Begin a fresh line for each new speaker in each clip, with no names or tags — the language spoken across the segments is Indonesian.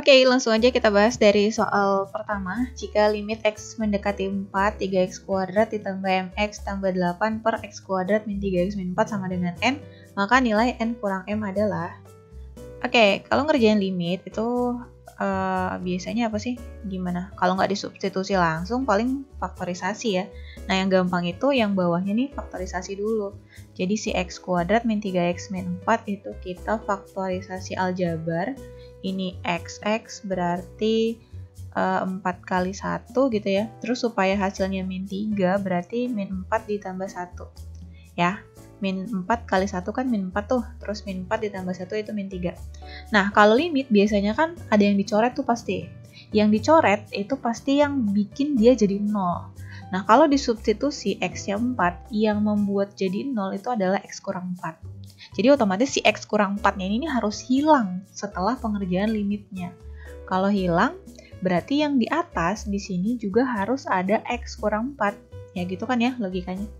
Oke, langsung aja kita bahas dari soal pertama. Jika limit x mendekati 4, 3x kuadrat ditambah mx tambah 8 per x kuadrat min 3x min 4 sama dengan n, maka nilai n kurang m adalah... Oke, kalau ngerjain limit itu biasanya apa sih? Gimana? Kalau nggak disubstitusi langsung, paling faktorisasi ya. Nah, yang gampang itu yang bawahnya nih faktorisasi dulu. Jadi si x kuadrat min 3x min 4 itu kita faktorisasi aljabar. Ini xx berarti 4 kali 1 gitu ya. Terus supaya hasilnya min 3 berarti min 4 ditambah 1. Ya, min 4 kali 1 kan min 4 tuh. Terus min 4 ditambah 1 itu min 3. Nah, kalau limit biasanya kan ada yang dicoret tuh pasti. Yang dicoret itu pasti yang bikin dia jadi 0. Nah, kalau disubstitusi x-nya 4, yang membuat jadi 0 itu adalah x kurang 4. Jadi otomatis si x kurang 4-nya ini harus hilang setelah pengerjaan limitnya. Kalau hilang, berarti yang di atas di sini juga harus ada x kurang 4. Ya gitu kan ya logikanya.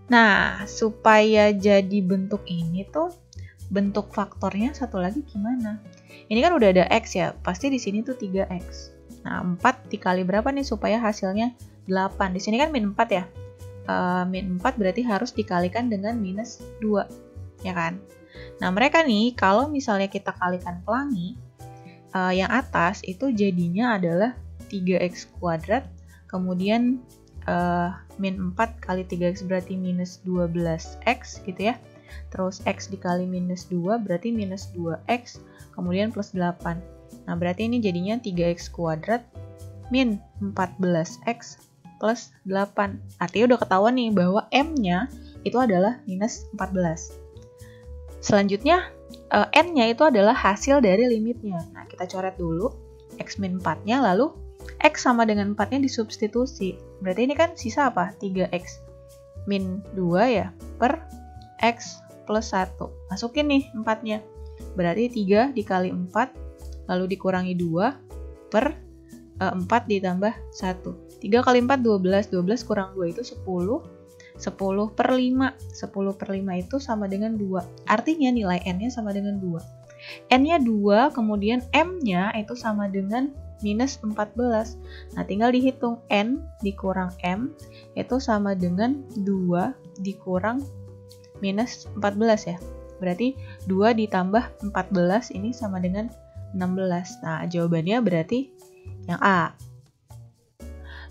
Nah, supaya jadi bentuk ini tuh, bentuk faktornya satu lagi gimana? Ini kan udah ada x ya, pasti di sini tuh 3x. Nah, 4 dikali berapa nih supaya hasilnya 8? Di sini kan min 4 ya. Min 4 berarti harus dikalikan dengan minus 2. Ya kan? Nah, mereka nih kalau misalnya kita kalikan pelangi, yang atas itu jadinya adalah 3x kuadrat, kemudian min 4 kali 3x berarti minus 12x gitu ya. Terus x dikali minus 2 berarti minus 2x, kemudian plus 8. Nah, berarti ini jadinya 3x kuadrat min 14x plus 8. Artinya udah ketahuan nih bahwa m-nya itu adalah minus 14. Selanjutnya, n-nya itu adalah hasil dari limitnya. Nah, kita coret dulu x min 4-nya, lalu x sama dengan 4-nya disubstitusi. Berarti ini kan sisa apa? 3x min 2 ya, per x plus 1. Masukin nih 4-nya. Berarti 3 dikali 4, lalu dikurangi 2, per 4 ditambah 1. 3 kali 4, 12. 12 kurang 2 itu 10. 10 per 5. 10 per 5 itu sama dengan 2. Artinya nilai n-nya sama dengan 2. N-nya 2, kemudian m-nya itu sama dengan minus 14. Nah, tinggal dihitung n dikurang m itu sama dengan 2 dikurang minus 14 ya. Berarti 2 ditambah 14 ini sama dengan 16. Nah, jawabannya berarti yang A.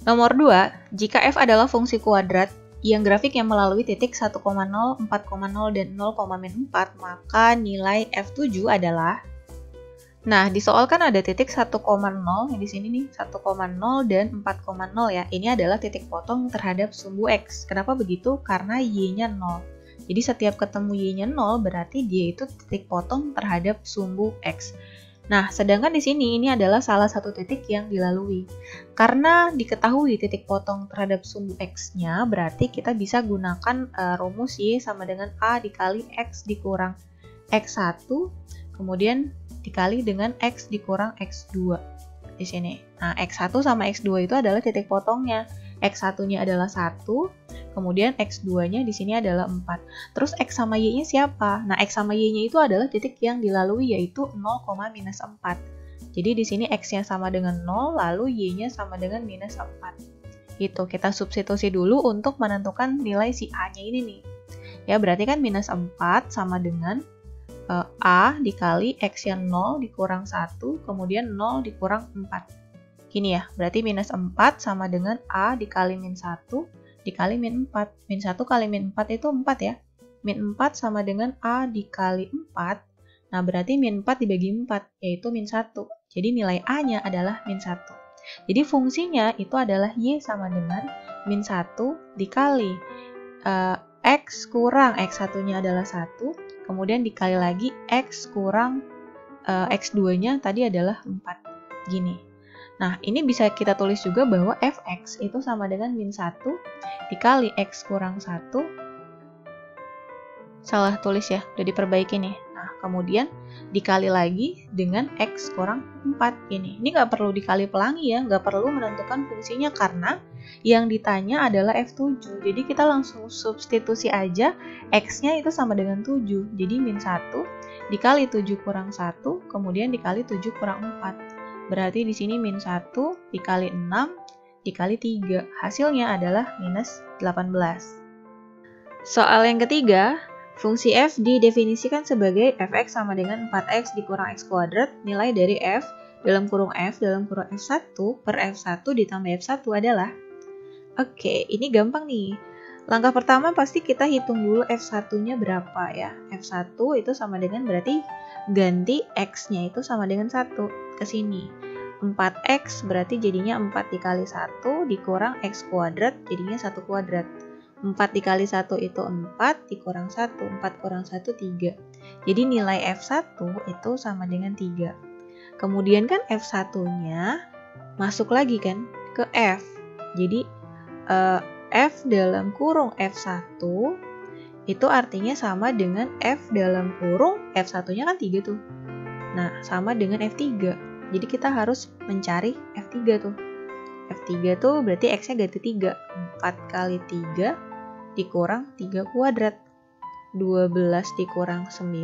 Nomor 2, jika f adalah fungsi kuadrat yang grafiknya melalui titik 1,0, 4,0, dan 0,4, maka nilai F7 adalah... Nah, di soal kan ada titik 1,0, yang di sini nih, 1,0 dan 4,0 ya. Ini adalah titik potong terhadap sumbu X. Kenapa begitu? Karena Y-nya 0. Jadi setiap ketemu Y-nya 0, berarti dia itu titik potong terhadap sumbu X. Nah, sedangkan di sini ini adalah salah satu titik yang dilalui. Karena diketahui titik potong terhadap sumbu X-nya, berarti kita bisa gunakan rumus Y sama dengan A dikali X dikurang X1, kemudian dikali dengan X dikurang X2 di sini. Nah, X1 sama X2 itu adalah titik potongnya. X1-nya adalah 1, kemudian X2-nya di sini adalah 4. Terus X sama Y-nya siapa? Nah, X sama Y-nya itu adalah titik yang dilalui, yaitu 0, minus 4. Jadi di sini X-nya sama dengan 0, lalu Y-nya sama dengan minus 4. Gitu, kita substitusi dulu untuk menentukan nilai si A-nya ini nih. Ya, berarti kan minus 4 sama dengan A dikali X-nya 0 dikurang 1, kemudian 0 dikurang 4. Gini ya, berarti minus 4 sama dengan A dikali min 1 dikali min 4. Min 1 kali min 4 itu 4 ya. Min 4 sama dengan A dikali 4. Nah, berarti min 4 dibagi 4, yaitu min 1. Jadi nilai A-nya adalah min 1. Jadi fungsinya itu adalah Y sama dengan min 1 dikali X kurang X1-nya adalah 1, kemudian dikali lagi X kurang X2-nya tadi adalah 4. Gini. Nah, ini bisa kita tulis juga bahwa fx itu sama dengan min 1 dikali x kurang 1. Salah tulis ya, udah diperbaiki nih. Nah, kemudian dikali lagi dengan X kurang 4 ini. Ini nggak perlu dikali pelangi ya, nggak perlu menentukan fungsinya karena yang ditanya adalah F7. Jadi kita langsung substitusi aja X-nya itu sama dengan 7. Jadi min 1 dikali 7 kurang 1, kemudian dikali 7 kurang 4. Berarti di sini min 1 dikali 6 dikali 3. Hasilnya adalah minus 18. Soal yang ketiga, fungsi f didefinisikan sebagai fx sama dengan 4x dikurang x kuadrat, nilai dari f dalam kurung f1 per f1 ditambah f1 adalah. Oke, ini gampang nih. Langkah pertama pasti kita hitung dulu f1-nya berapa ya. f1 itu sama dengan berarti ganti x-nya itu sama dengan 1 ke sini. 4x berarti jadinya 4 dikali 1 dikurang x kuadrat jadinya 1 kuadrat. 4 dikali 1 itu 4 dikurang 1, 4 kurang 1 3. Jadi nilai F1 itu sama dengan 3. Kemudian kan F1-nya masuk lagi kan ke F. Jadi F dalam kurung F1 itu artinya sama dengan F dalam kurung F1-nya kan 3 tuh. Nah, sama dengan F3. Jadi kita harus mencari F3 tuh. F3 tuh berarti X-nya ganti 3. 4 kali 3 dikurang 3 kuadrat. 12 dikurang 9,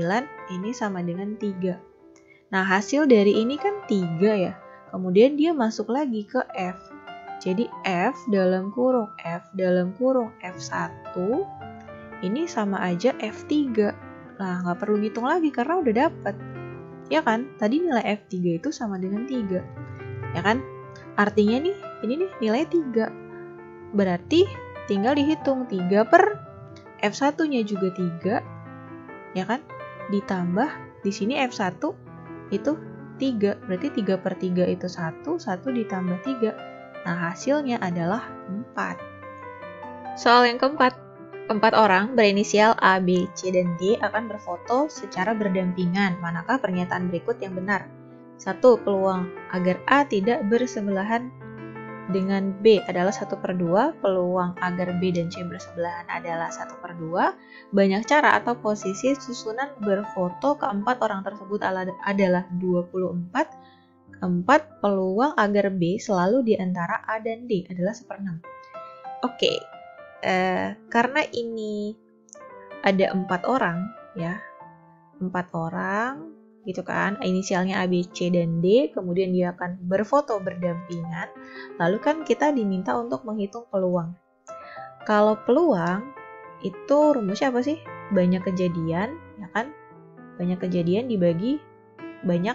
ini sama dengan 3. Nah, hasil dari ini kan 3 ya. Kemudian dia masuk lagi ke F. Jadi F dalam kurung F1, ini sama aja F3. Nah, nggak perlu ngitung lagi karena udah dapet. Ya kan? Tadi nilai F3 itu sama dengan 3. Ya kan? Artinya nih, ini nih nilai 3. Berarti tinggal dihitung 3 per F1-nya juga 3. Ya kan? Ditambah di sini F1 itu 3. Berarti 3 per 3 itu 1. 1 ditambah 3. Nah, hasilnya adalah 4. Soal yang keempat. 4 orang berinisial A, B, C, dan D akan berfoto secara berdampingan. Manakah pernyataan berikut yang benar? 1. Peluang agar A tidak bersebelahan dengan B adalah 1/2. Peluang agar B dan C bersebelahan adalah 1/2. Banyak cara atau posisi susunan berfoto keempat orang tersebut adalah 24. 4. Peluang agar B selalu di antara A dan D adalah 1/6. Oke. Karena ini ada 4 orang ya, 4 orang gitu kan, inisialnya A, B, C, dan D, kemudian dia akan berfoto berdampingan, lalu kan kita diminta untuk menghitung peluang. Kalau peluang itu rumusnya apa sih? Banyak kejadian ya kan, banyak kejadian dibagi banyak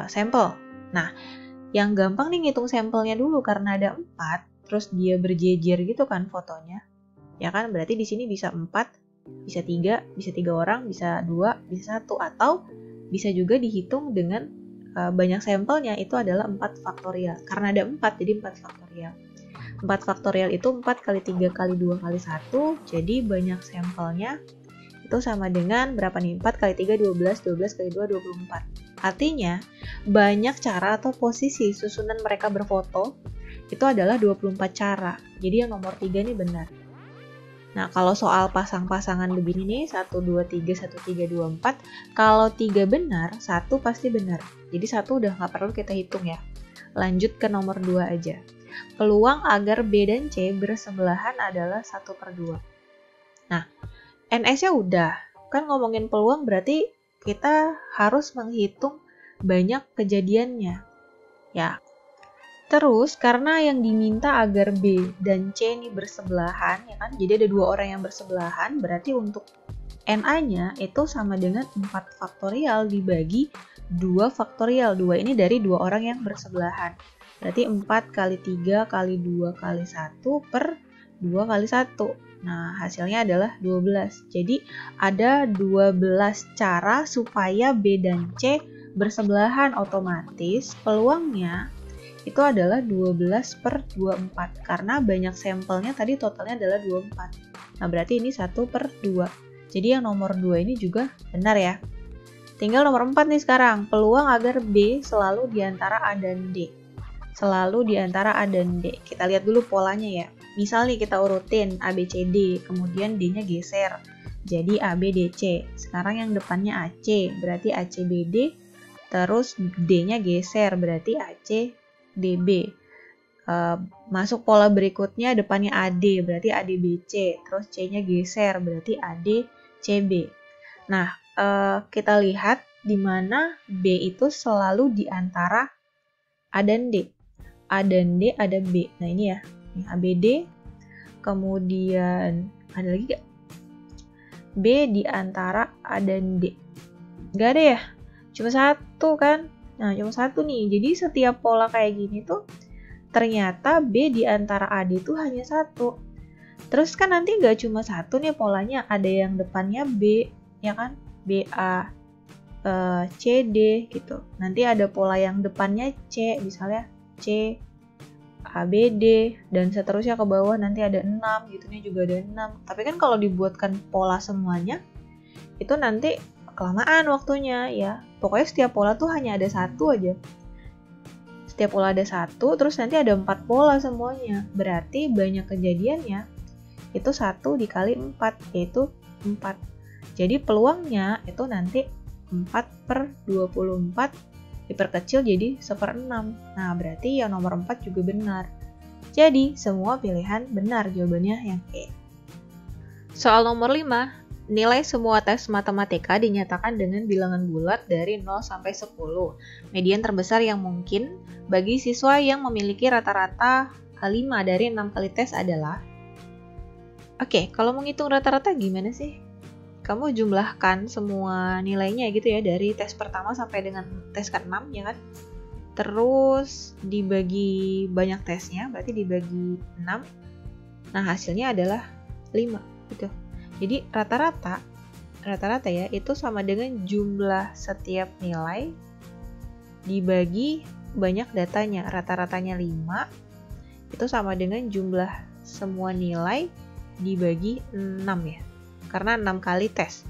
sampel. Nah, yang gampang nih ngitung sampelnya dulu karena ada 4, terus dia berjejer gitu kan fotonya. Ya kan, berarti di sini bisa 4, bisa 3 orang, bisa 2, bisa 1, atau bisa juga dihitung dengan banyak sampelnya, itu adalah 4 faktorial. Karena ada 4, jadi 4 faktorial. 4 faktorial itu 4 kali 3 kali 2 kali 1, jadi banyak sampelnya itu sama dengan berapa nih? 4 kali 3, 12, 12 kali 2, 24. Artinya, banyak cara atau posisi susunan mereka berfoto itu adalah 24 cara. Jadi yang nomor 3 ini benar. Nah, kalau soal pasang-pasangan begini nih, 1, 2, 3, 1, 3, 2, 4. Kalau 3 benar, 1 pasti benar. Jadi 1 udah nggak perlu kita hitung ya. Lanjut ke nomor 2 aja. Peluang agar B dan C bersebelahan adalah 1/2. Nah, NS-nya udah. Kan ngomongin peluang berarti kita harus menghitung banyak kejadiannya. Ya. Terus, karena yang diminta agar B dan C ini bersebelahan, ya kan? Jadi ada 2 orang yang bersebelahan, berarti untuk NA-nya itu sama dengan 4 faktorial dibagi 2 faktorial. 2 ini dari 2 orang yang bersebelahan. Berarti 4 kali 3 kali 2 kali 1 per 2 kali 1. Nah, hasilnya adalah 12. Jadi, ada 12 cara supaya B dan C bersebelahan. Otomatis peluangnya itu adalah 12/24 karena banyak sampelnya tadi totalnya adalah 24. Nah, berarti ini 1/2. Jadi yang nomor 2 ini juga benar ya. Tinggal nomor 4 nih sekarang. Peluang agar B selalu di antara A dan D. Selalu di antara A dan D. Kita lihat dulu polanya ya. Misal nih kita urutin A, B, C, D, kemudian D-nya geser. jadi ABDC. Sekarang yang depannya AC, berarti ACBD, terus D-nya geser, berarti ACDB. Masuk pola berikutnya, depannya AD, berarti ADBC, terus C-nya geser, berarti ADCB. Nah, kita lihat di mana B itu selalu di antara A dan D. A dan D ada B. Nah, ini ya. Ini ABD. Kemudian ada lagi gak? B di antara A dan D. Gak ada ya? Cuma satu kan? Nah, cuma satu nih. Jadi setiap pola kayak gini tuh ternyata B di antara AD itu hanya satu. Terus kan nanti gak cuma satu nih polanya. Ada yang depannya B, ya kan? BA, CD gitu. Nanti ada pola yang depannya C, misalnya C, ABD, dan seterusnya ke bawah nanti ada 6, gitu nih juga ada 6. Tapi kan kalau dibuatkan pola semuanya, itu nanti kelamaan waktunya ya. Pokoknya setiap pola tuh hanya ada satu aja. Setiap pola ada satu, terus nanti ada 4 pola semuanya. Berarti banyak kejadiannya itu 1 dikali 4, yaitu 4. Jadi peluangnya itu nanti 4/24 diperkecil jadi 1/6. Nah, berarti yang nomor 4 juga benar. Jadi, semua pilihan benar jawabannya yang E. Soal nomor 5, nilai semua tes matematika dinyatakan dengan bilangan bulat dari 0 sampai 10. Median terbesar yang mungkin bagi siswa yang memiliki rata-rata 5 dari 6 kali tes adalah. Oke, kalau menghitung rata-rata gimana sih? Kamu jumlahkan semua nilainya gitu ya, dari tes pertama sampai dengan tes ke-6 ya kan. Terus dibagi banyak tesnya, berarti dibagi 6. Nah, hasilnya adalah 5 gitu. Jadi rata-rata ya itu sama dengan jumlah setiap nilai dibagi banyak datanya. Rata-ratanya 5 itu sama dengan jumlah semua nilai dibagi 6 ya. Karena 6 kali tes.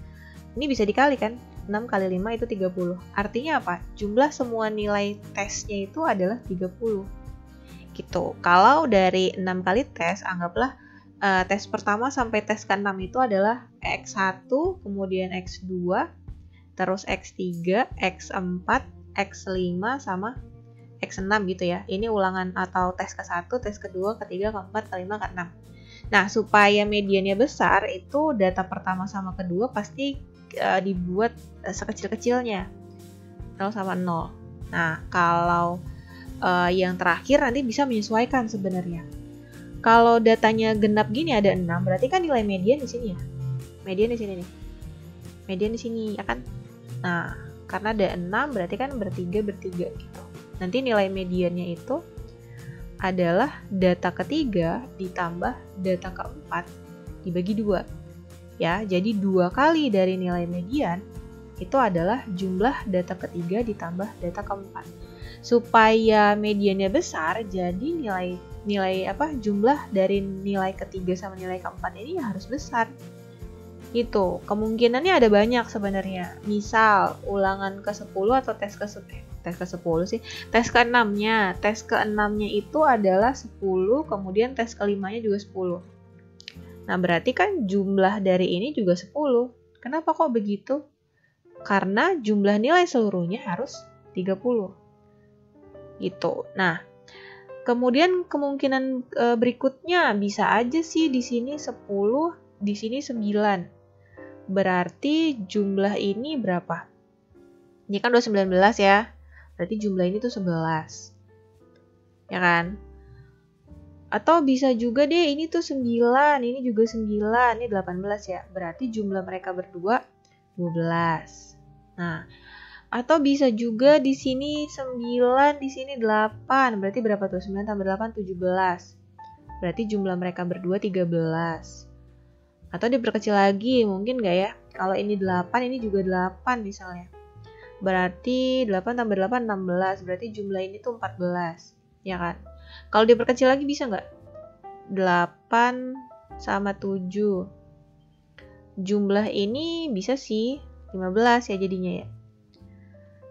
Ini bisa dikali kan? 6 kali 5 itu 30. Artinya apa? Jumlah semua nilai tesnya itu adalah 30. Gitu. Kalau dari 6 kali tes, anggaplah tes pertama sampai tes ke-6 itu adalah X1, kemudian X2, terus X3, X4, X5, sama X6 gitu ya. Ini ulangan atau tes ke-1, tes kedua, ketiga, keempat, kelima, ke-6. Nah, supaya mediannya besar, itu data pertama sama kedua pasti dibuat sekecil-kecilnya. 0 sama 0. Nah, kalau yang terakhir nanti bisa menyesuaikan sebenarnya. Kalau datanya genap gini ada 6, berarti kan nilai median di sini ya. Median di sini nih. Median di sini, ya kan? Nah, karena ada 6, berarti kan bertiga gitu. Nanti nilai mediannya itu adalah data ketiga ditambah data keempat dibagi 2. Ya, jadi 2 kali dari nilai median itu adalah jumlah data ketiga ditambah data keempat. Supaya mediannya besar, jadi jumlah dari nilai ketiga sama nilai keempat ini harus besar. Gitu. Kemungkinannya ada banyak sebenarnya. Misal ulangan ke-10 atau tes ke-10 sih. Tes ke-6-nya. Tes ke-6-nya itu adalah 10, kemudian tes ke-5-nya juga 10. Nah, berarti kan jumlah dari ini juga 10. Kenapa kok begitu? Karena jumlah nilai seluruhnya harus 30. Gitu. Nah, kemudian kemungkinan berikutnya bisa aja sih di sini 10, di sini 9. Berarti jumlah ini berapa? Ini kan udah 19 ya. Berarti jumlah ini tuh 11. Ya kan? Atau bisa juga deh ini tuh 9, ini juga 9, ini 18 ya. Berarti jumlah mereka berdua 12. Nah, atau bisa juga di sini 9, di sini 8. Berarti berapa tuh? 9 tambah 8, 17. Berarti jumlah mereka berdua 13. Atau diperkecil lagi, mungkin nggak ya? Kalau ini 8, ini juga 8 misalnya. Berarti 8 tambah 8, 16. Berarti jumlah ini tuh 14. Ya kan? Kalau diperkecil lagi bisa nggak? 8 sama 7. Jumlah ini bisa sih 15 ya jadinya ya.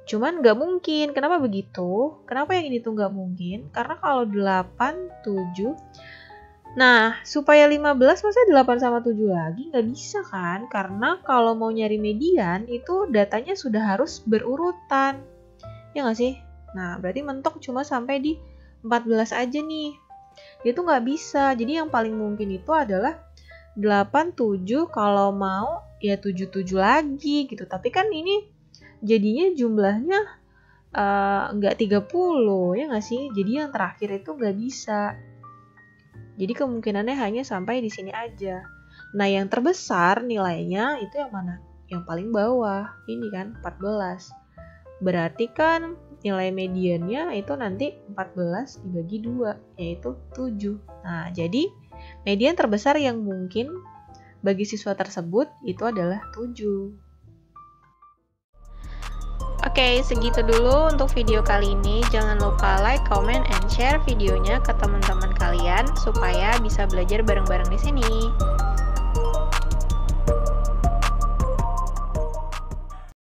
Cuman nggak mungkin. Kenapa begitu? Kenapa yang ini tuh nggak mungkin? Karena kalau 8, 7, Nah, supaya 15 masa 8 sama 7 lagi? Nggak bisa kan? Karena kalau mau nyari median itu datanya sudah harus berurutan. Ya nggak sih? Nah, berarti mentok cuma sampai di 14 aja nih. Itu nggak bisa. Jadi yang paling mungkin itu adalah 8, 7, kalau mau ya 7, 7 lagi gitu. Tapi kan ini jadinya jumlahnya nggak 30, ya nggak sih? Jadi yang terakhir itu nggak bisa. Jadi kemungkinannya hanya sampai di sini aja. Nah, yang terbesar nilainya itu yang mana? Yang paling bawah. Ini kan 14. Berarti kan nilai mediannya itu nanti 14 dibagi 2, yaitu 7. Nah, jadi median terbesar yang mungkin bagi siswa tersebut itu adalah 7. Oke, segitu dulu untuk video kali ini. Jangan lupa like, comment, and share videonya ke teman-teman kalian supaya bisa belajar bareng-bareng di sini.